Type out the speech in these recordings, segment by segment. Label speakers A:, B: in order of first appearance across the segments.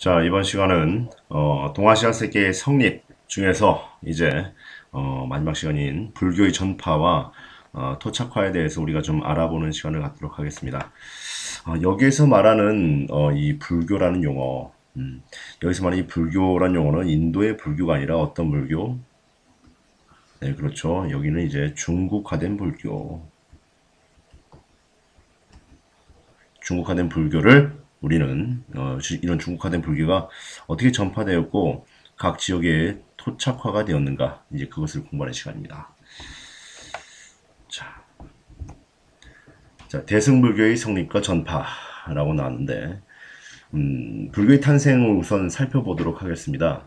A: 자, 이번 시간은 동아시아 세계의 성립 중에서 이제 마지막 시간인 불교의 전파와 토착화에 대해서 우리가 좀 알아보는 시간을 갖도록 하겠습니다. 여기에서 말하는 이 불교라는 용어, 여기서 말하는 이 불교라는 용어는 인도의 불교가 아니라 어떤 불교? 네, 그렇죠. 여기는 이제 중국화된 불교. 중국화된 불교를 우리는 이런 중국화된 불교가 어떻게 전파되었고 각 지역에 토착화가 되었는가 이제 그것을 공부하는 시간입니다. 자, 대승불교의 성립과 전파라고 나왔는데 불교의 탄생을 우선 살펴보도록 하겠습니다.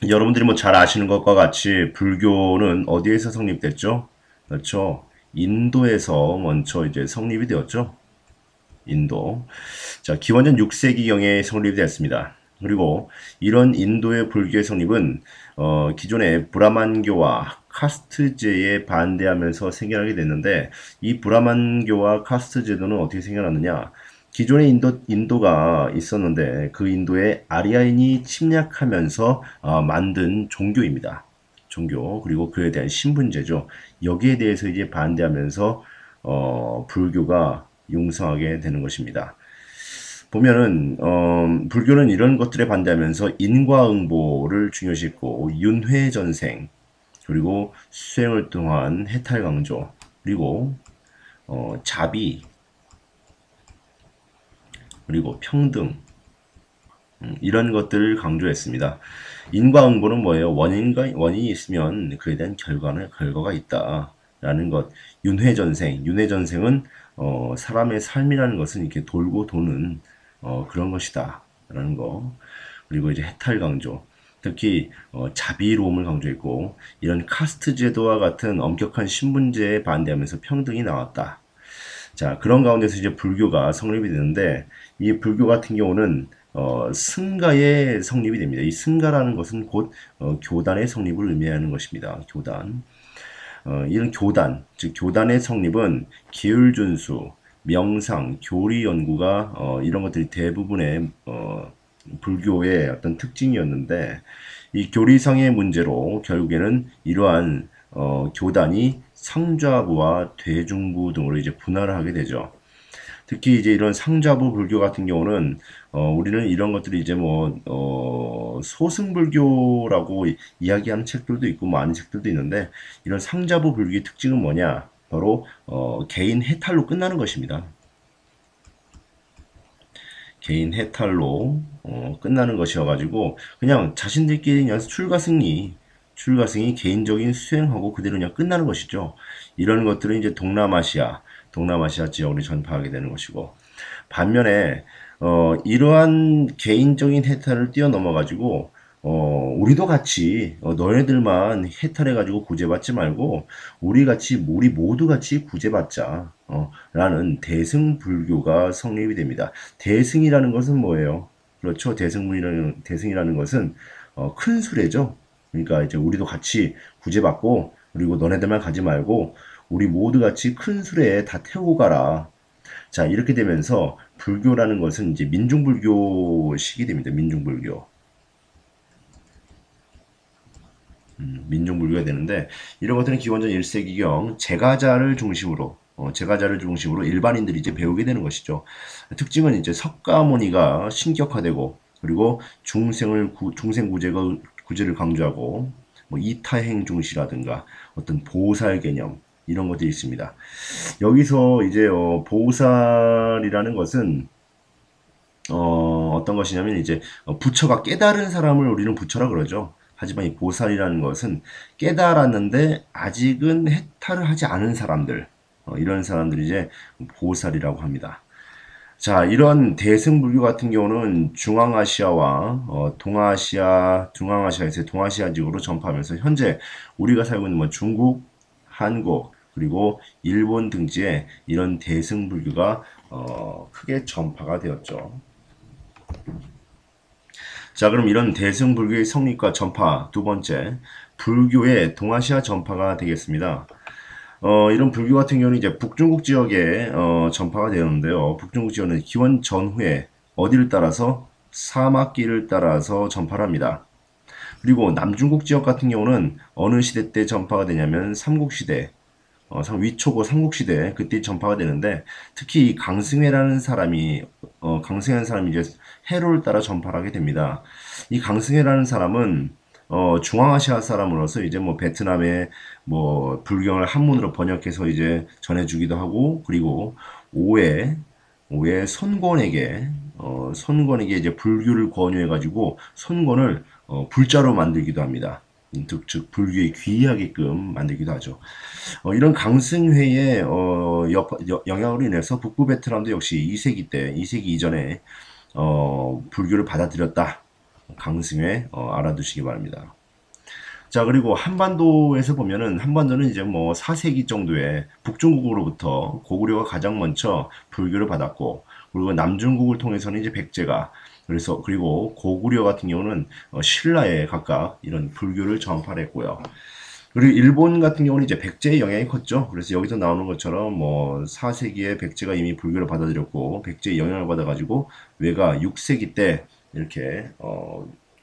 A: 여러분들이 뭐 잘 아시는 것과 같이 불교는 어디에서 성립됐죠? 그렇죠. 인도에서 먼저 이제 성립이 되었죠. 인도. 자, 기원전 6세기경에 성립이 되었습니다. 그리고 이런 인도의 불교의 성립은 기존의 브라만교와 카스트제에 반대하면서 생겨나게 됐는데 이 브라만교와 카스트 제도는 어떻게 생겨났느냐? 기존의 인도가 있었는데 그 인도에 아리아인이 침략하면서 만든 종교입니다. 종교 그리고 그에 대한 신분제죠. 여기에 대해서 이제 반대하면서 불교가 융성하게 되는 것입니다. 보면은 불교는 이런 것들에 반대하면서 인과응보를 중요시했고 윤회전생 그리고 수행을 통한 해탈강조 그리고 자비 그리고 평등 이런 것들을 강조했습니다. 인과응보는 뭐예요? 원인이 있으면 그에 대한 결과가 있다라는 것. 윤회전생은 사람의 삶이라는 것은 이렇게 돌고 도는 그런 것이다라는 거. 그리고 이제 해탈강조. 특히 자비로움을 강조했고 이런 카스트 제도와 같은 엄격한 신분제에 반대하면서 평등이 나왔다. 자, 그런 가운데서 이제 불교가 성립이 되는데, 이 불교 같은 경우는, 승가의 성립이 됩니다. 이 승가라는 것은 곧, 교단의 성립을 의미하는 것입니다. 교단. 이런 교단, 즉, 교단의 성립은 계율준수, 명상, 교리 연구가, 이런 것들이 대부분의, 불교의 어떤 특징이었는데, 이 교리상의 문제로 결국에는 이러한 교단이 상좌부와 대중부 등으로 이제 분할을 하게 되죠. 특히 이제 이런 상좌부 불교 같은 경우는 우리는 이런 것들이 이제 뭐 소승불교라고 이야기하는 책들도 있고 많은 책들도 있는데 이런 상좌부 불교의 특징은 뭐냐? 바로 개인 해탈로 끝나는 것입니다. 개인 해탈로 끝나는 것이어가지고 그냥 자신들끼리 그냥 출가승이 개인적인 수행하고 그대로 그냥 끝나는 것이죠. 이런 것들은 이제 동남아시아 지역으로 전파하게 되는 것이고 반면에 이러한 개인적인 해탈을 뛰어넘어가지고 우리도 같이 너네들만 해탈해가지고 구제받지 말고 우리 모두 같이 구제받자 라는 대승불교가 성립이 됩니다. 대승이라는 것은 뭐예요? 그렇죠. 대승이라는 것은 큰 수레죠. 그러니까 이제 우리도 같이 구제받고 그리고 너네들만 가지 말고 우리 모두 같이 큰 수레에 다 태우고 가라. 자, 이렇게 되면서 불교라는 것은 이제 민중불교식이 됩니다. 민중불교가 되는데 이런 것들은 기원전 1세기경 제가자를 중심으로 일반인들이 이제 배우게 되는 것이죠. 특징은 이제 석가모니가 신격화되고 그리고 구제를 강조하고 뭐 이타행 중시라든가 어떤 보살 개념 이런 것들이 있습니다. 여기서 이제 보살이라는 것은 어떤 것이냐면 이제 부처가 깨달은 사람을 우리는 부처라 그러죠. 하지만 이 보살이라는 것은 깨달았는데 아직은 해탈을 하지 않은 사람들, 이런 사람들이 이제 보살이라고 합니다. 자, 이런 대승불교 같은 경우는 중앙아시아와 중앙아시아에서 동아시아 지역으로 전파하면서 현재 우리가 살고 있는 뭐 중국, 한국, 그리고 일본 등지에 이런 대승불교가 크게 전파가 되었죠. 자, 그럼 이런 대승불교의 성립과 전파 두 번째, 불교의 동아시아 전파가 되겠습니다. 이런 불교 같은 경우는 이제 북중국 지역에 전파가 되었는데요. 북중국 지역은 기원 전후에 어디를 따라서 사막길을 따라서 전파를 합니다. 그리고 남중국 지역 같은 경우는 어느 시대 때 전파가 되냐면 삼국시대, 위초고 삼국시대 그때 전파가 되는데, 특히 이 강승회라는 사람이 이제 해로를 따라 전파를 하게 됩니다. 이 강승회라는 사람은 중앙아시아 사람으로서 이제 뭐 베트남의 뭐 불경을 한문으로 번역해서 이제 전해주기도 하고, 그리고 오해 손권에게 이제 불교를 권유해가지고 손권을 불자로 만들기도 합니다. 즉 불교에 귀의하게끔 만들기도 하죠. 이런 강승회의 영향으로 인해서 북부 베트남도 역시 2세기 이전에 불교를 받아들였다. 강승회 알아두시기 바랍니다. 자, 그리고 한반도에서 보면은 한반도는 이제 뭐 4세기 정도에 북중국으로부터 고구려가 가장 먼저 불교를 받았고, 그리고 남중국을 통해서는 이제 백제가, 그리고 고구려 같은 경우는 신라에 각각 이런 불교를 전파를 했고요. 그리고 일본 같은 경우는 이제 백제의 영향이 컸죠. 그래서 여기서 나오는 것처럼 뭐 4세기에 백제가 이미 불교를 받아들였고, 백제의 영향을 받아가지고 외가 6세기 때 이렇게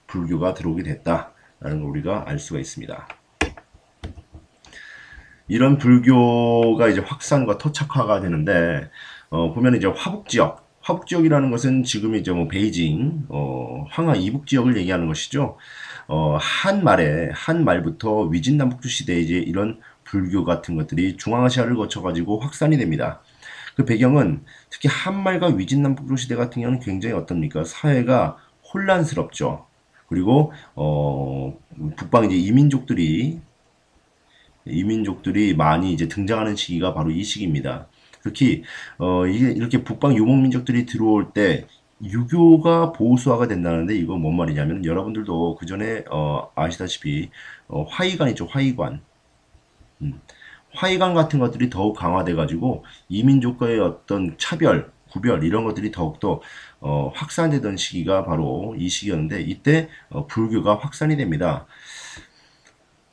A: 불교가 들어오게 됐다라는 걸 우리가 알 수가 있습니다. 이런 불교가 이제 확산과 토착화가 되는데, 보면 이제 화북지역이라는 것은 지금 이제 뭐 베이징, 황하 이북 지역을 얘기하는 것이죠. 한말부터 위진남북조 시대에 이제 이런 불교 같은 것들이 중앙아시아를 거쳐가지고 확산이 됩니다. 그 배경은 특히 한말과 위진남북조 시대 같은 경우는 굉장히 어떻습니까? 사회가 혼란스럽죠. 그리고 북방 이제 이민족들이 많이 이제 등장하는 시기가 바로 이 시기입니다. 특히 이게 이렇게 북방 유목민족들이 들어올 때 유교가 보수화가 된다는데, 이거 뭔 말이냐면 여러분들도 그 전에 아시다시피 화이관 있죠, 화이관. 화이관 같은 것들이 더욱 강화돼 가지고 이민족과의 어떤 구별 이런 것들이 더욱더 확산되던 시기가 바로 이 시기였는데, 이때 불교가 확산이 됩니다.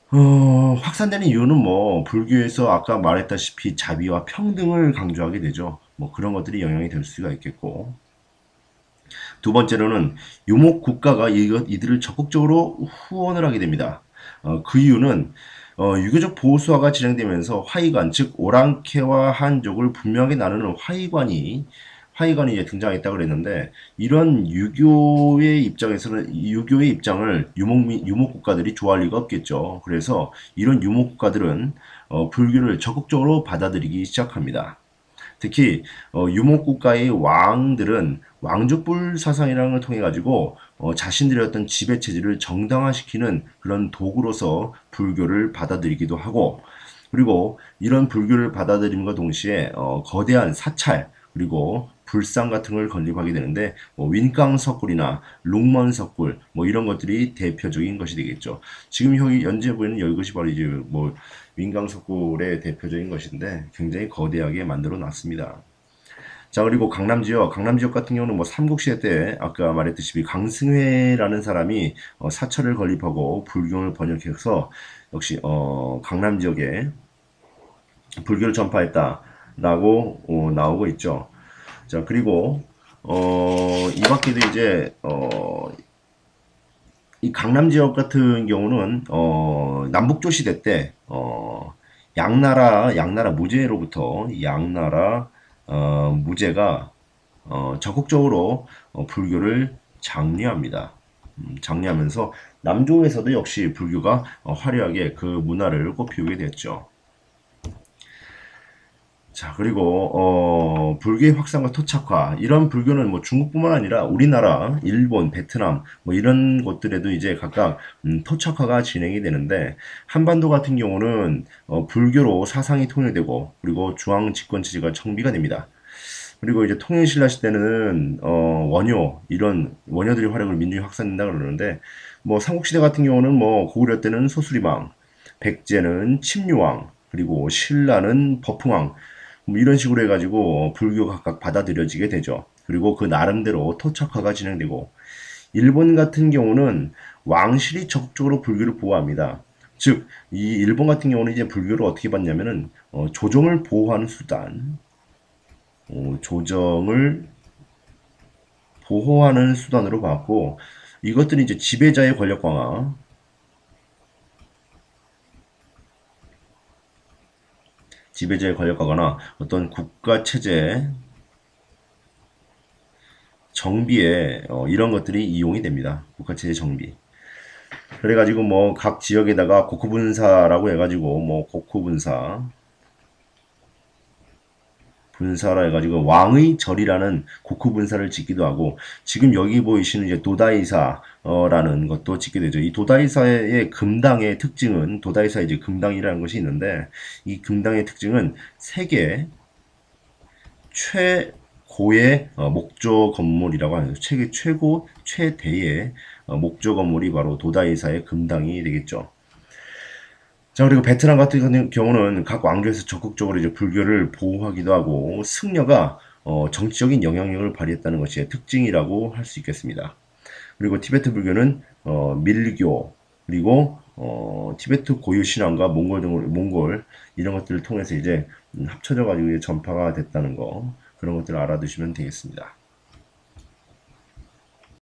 A: 확산되는 이유는 뭐 불교에서 아까 말했다시피 자비와 평등을 강조하게 되죠. 뭐 그런 것들이 영향이 될 수가 있겠고, 두 번째로는 유목 국가가 이들을 적극적으로 후원을 하게 됩니다. 그 이유는 유교적 보수화가 진행되면서 화이관, 즉 오랑캐와 한족을 분명하게 나누는 화이관이 이제 등장했다고 그랬는데, 이런 유교의 입장을 유목 국가들이 좋아할 리가 없겠죠. 그래서 이런 유목 국가들은 불교를 적극적으로 받아들이기 시작합니다. 특히 유목 국가의 왕들은 왕족불 사상이라는 걸 통해 가지고 자신들의 어떤 지배 체제를 정당화시키는 그런 도구로서 불교를 받아들이기도 하고, 그리고 이런 불교를 받아들임과 동시에 거대한 사찰 그리고 불상 같은 걸 건립하게 되는데, 뭐 윈깡석굴이나 롱먼석굴 뭐 이런 것들이 대표적인 것이 되겠죠. 지금 여기 연재 보이는 이것이 바로 이제 뭐 윈깡석굴의 대표적인 것인데, 굉장히 거대하게 만들어 놨습니다. 자, 그리고 강남 지역 같은 경우는 뭐 삼국시대 때 아까 말했듯이 강승회라는 사람이 사찰을 건립하고 불교를 번역해서 역시 강남 지역에 불교를 전파했다라고 나오고 있죠. 자, 그리고 이 밖에도 이제 이 강남 지역 같은 경우는 남북조 시대 때 양나라 무제로부터 양나라 무제가 적극적으로 불교를 장려합니다. 장려하면서 남조에서도 역시 불교가 화려하게 그 문화를 꽃피우게 됐죠. 자, 그리고 불교의 확산과 토착화, 이런 불교는 뭐 중국뿐만 아니라 우리나라, 일본, 베트남 뭐 이런 곳들에도 이제 각각 토착화가 진행이 되는데, 한반도 같은 경우는 불교로 사상이 통일되고, 그리고 중앙 집권 체제가 정비가 됩니다. 그리고 이제 통일신라 시대는 이런 원효들의 활약으로 민중이 확산된다 그러는데, 뭐 삼국시대 같은 경우는 뭐 고구려 때는 소수리왕, 백제는 침류왕, 그리고 신라는 법흥왕, 뭐 이런 식으로 해가지고 불교가 각각 받아들여지게 되죠. 그리고 그 나름대로 토착화가 진행되고, 일본 같은 경우는 왕실이 적극적으로 불교를 보호합니다. 즉, 이 일본 같은 경우는 이제 불교를 어떻게 봤냐면은 조정을 보호하는 수단, 조정을 보호하는 수단으로 봤고, 이것들이 이제 지배자의 권력 강화, 지배자의 권력 강화나 어떤 국가 체제 정비에 이런 것들이 이용이 됩니다. 국가 체제 정비. 그래가지고 뭐 각 지역에다가 국후분사라고 해가지고 뭐 국후분사 분사라 해가지고 왕의 절이라는 국후분사를 짓기도 하고, 지금 여기 보이시는 이제 도다이사라는 것도 짓게 되죠. 이 도다이사의 금당의 특징은, 도다이사의 이제 금당이라는 것이 있는데, 이 금당의 특징은 세계 최고의 목조 건물이라고 하는, 세계 최고 최대의 목조 건물이 바로 도다이사의 금당이 되겠죠. 자, 그리고 베트남 같은 경우는 각 왕조에서 적극적으로 이제 불교를 보호하기도 하고, 승려가 정치적인 영향력을 발휘했다는 것이 특징이라고 할 수 있겠습니다. 그리고 티베트 불교는 밀교, 그리고 티베트 고유 신앙과 몽골 이런 것들을 통해서 이제 합쳐져 가지고 전파가 됐다는 거, 그런 것들을 알아두시면 되겠습니다.